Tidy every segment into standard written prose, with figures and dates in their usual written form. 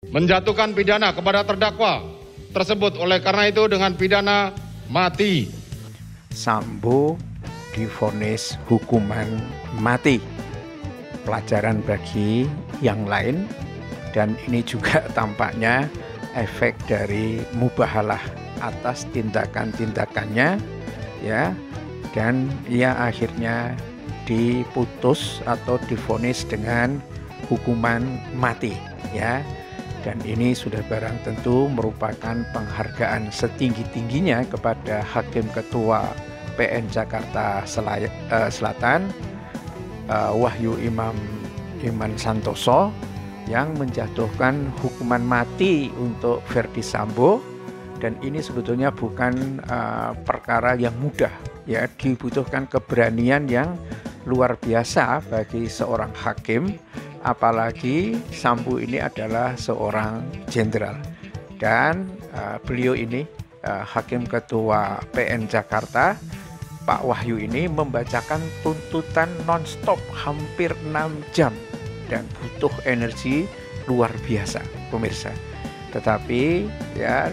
menjatuhkan pidana kepada terdakwa tersebut oleh karena itu dengan pidana mati. Sambo divonis hukuman mati. Pelajaran bagi yang lain, dan ini juga tampaknya efek dari mubahalah atas tindakan-tindakannya, ya, dan ia akhirnya diputus atau divonis dengan hukuman mati, ya. Dan ini sudah barang tentu merupakan penghargaan setinggi-tingginya kepada Hakim Ketua PN Jakarta Selatan, Wahyu Iman Santoso, yang menjatuhkan hukuman mati untuk Verdi Sambo. Dan ini sebetulnya bukan perkara yang mudah, ya, dibutuhkan keberanian yang luar biasa bagi seorang hakim, apalagi Sambo ini adalah seorang jenderal. Dan beliau ini Hakim Ketua PN Jakarta, Pak Wahyu ini membacakan tuntutan non-stop hampir 6 jam dan butuh energi luar biasa, pemirsa. Tetapi ya,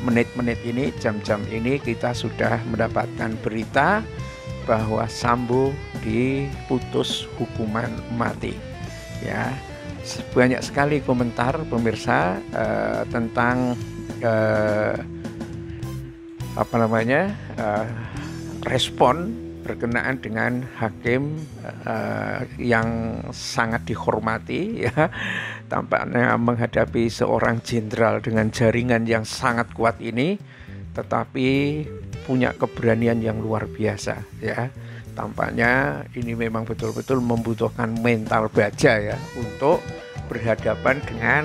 menit-menit ini, jam-jam ini kita sudah mendapatkan berita bahwa Sambo diputus hukuman mati. Ya, banyak sekali komentar pemirsa tentang respon berkenaan dengan hakim yang sangat dihormati, ya, tampaknya menghadapi seorang jenderal dengan jaringan yang sangat kuat ini, tetapi punya keberanian yang luar biasa, ya. Tampaknya ini memang betul-betul membutuhkan mental baja, ya, untuk berhadapan dengan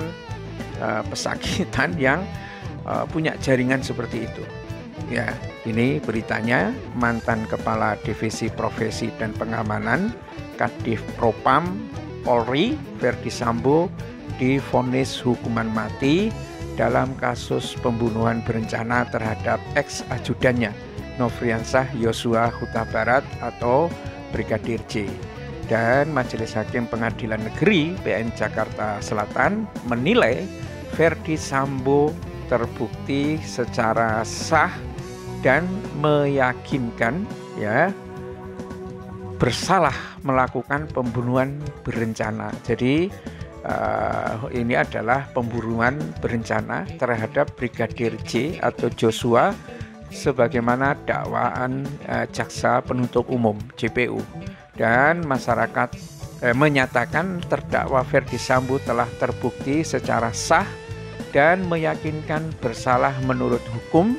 pesakitan yang punya jaringan seperti itu. Ya, ini beritanya, mantan Kepala Divisi Profesi dan Pengamanan Kadif Propam Polri Verdi Sambo divonis hukuman mati dalam kasus pembunuhan berencana terhadap ex-ajudannya Nofriansah Yosua Huta Barat atau Brigadir J. Dan Majelis Hakim Pengadilan Negeri PN Jakarta Selatan menilai Verdi Sambo terbukti secara sah dan meyakinkan, ya, bersalah melakukan pembunuhan berencana. Jadi ini adalah pembunuhan berencana terhadap Brigadir J atau Joshua sebagaimana dakwaan jaksa penuntut umum JPU. Dan masyarakat menyatakan terdakwa Verdi Sambo telah terbukti secara sah dan meyakinkan bersalah menurut hukum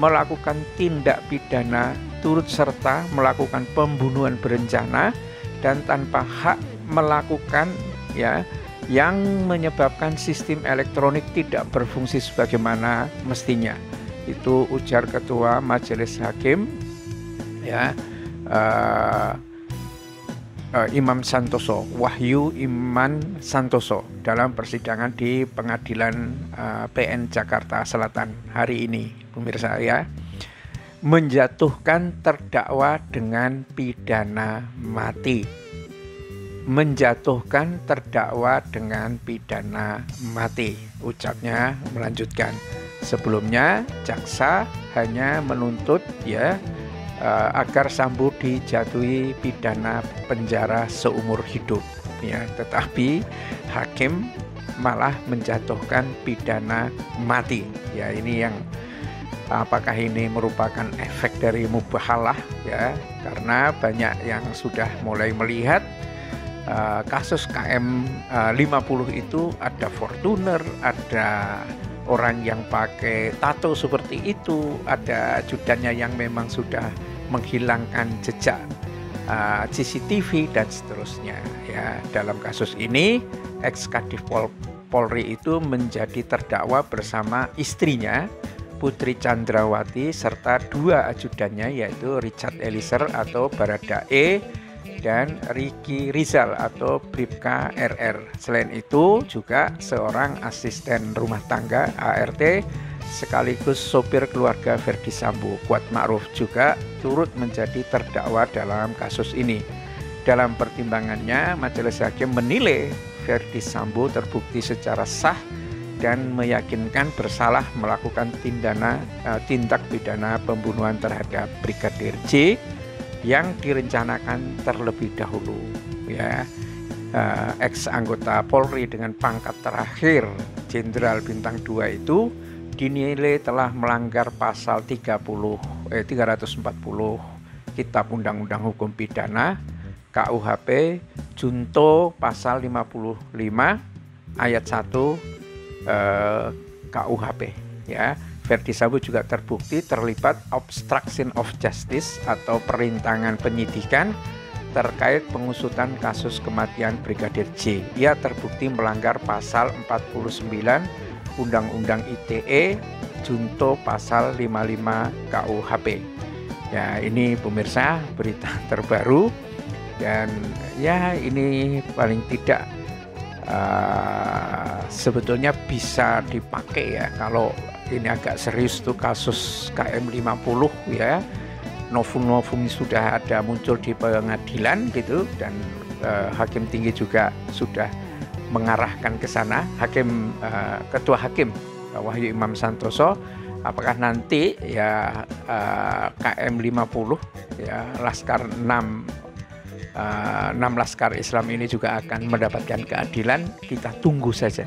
melakukan tindak pidana turut serta melakukan pembunuhan berencana dan tanpa hak melakukan, ya, yang menyebabkan sistem elektronik tidak berfungsi sebagaimana mestinya. Itu ujar Ketua Majelis Hakim, ya, Imam Santoso, Wahyu Iman Santoso, dalam persidangan di Pengadilan PN Jakarta Selatan hari ini, pemirsa, ya, menjatuhkan terdakwa dengan pidana mati. Menjatuhkan terdakwa dengan pidana mati, ucapnya melanjutkan. Sebelumnya jaksa hanya menuntut, ya, agar Sambo dijatuhi pidana penjara seumur hidup, ya, tetapi hakim malah menjatuhkan pidana mati. Ya, ini yang apakah ini merupakan efek dari mubahalah, ya, karena banyak yang sudah mulai melihat kasus KM 50 itu ada Fortuner, ada orang yang pakai tato seperti itu, ada ajudannya yang memang sudah menghilangkan jejak CCTV dan seterusnya, ya. Dalam kasus ini ex-Kadif Polri itu menjadi terdakwa bersama istrinya Putri Chandrawati serta 2 ajudannya, yaitu Richard Eliezer atau Baradae dan Ricky Rizal atau Bribka RR. Selain itu juga seorang asisten rumah tangga ART sekaligus sopir keluarga Verdi Sambo, Kuat Ma'ruf, juga turut menjadi terdakwa dalam kasus ini. Dalam pertimbangannya, Majelis Hakim menilai Verdi Sambo terbukti secara sah dan meyakinkan bersalah melakukan tindak pidana pembunuhan terhadap Brigadir J yang direncanakan terlebih dahulu, ya. Ex anggota Polri dengan pangkat terakhir Jenderal Bintang 2 itu dinilai telah melanggar pasal 340 Kitab Undang-Undang Hukum Pidana KUHP junto pasal 55 ayat 1 KUHP, ya. Verdi Sambo juga terbukti terlibat obstruction of justice atau perintangan penyidikan terkait pengusutan kasus kematian Brigadir J. Ia terbukti melanggar pasal 49 Undang-Undang ITE junto pasal 55 KUHP. Ya, ini pemirsa berita terbaru, dan ya ini paling tidak sebetulnya bisa dipakai ya kalau ini agak serius tuh kasus KM50, ya. Novum sudah ada muncul di pengadilan gitu, dan hakim tinggi juga sudah mengarahkan ke sana. Ketua Hakim Wahyu Imam Santoso, apakah nanti ya KM50 ya Laskar 6 Laskar Islam ini juga akan mendapatkan keadilan? Kita tunggu saja.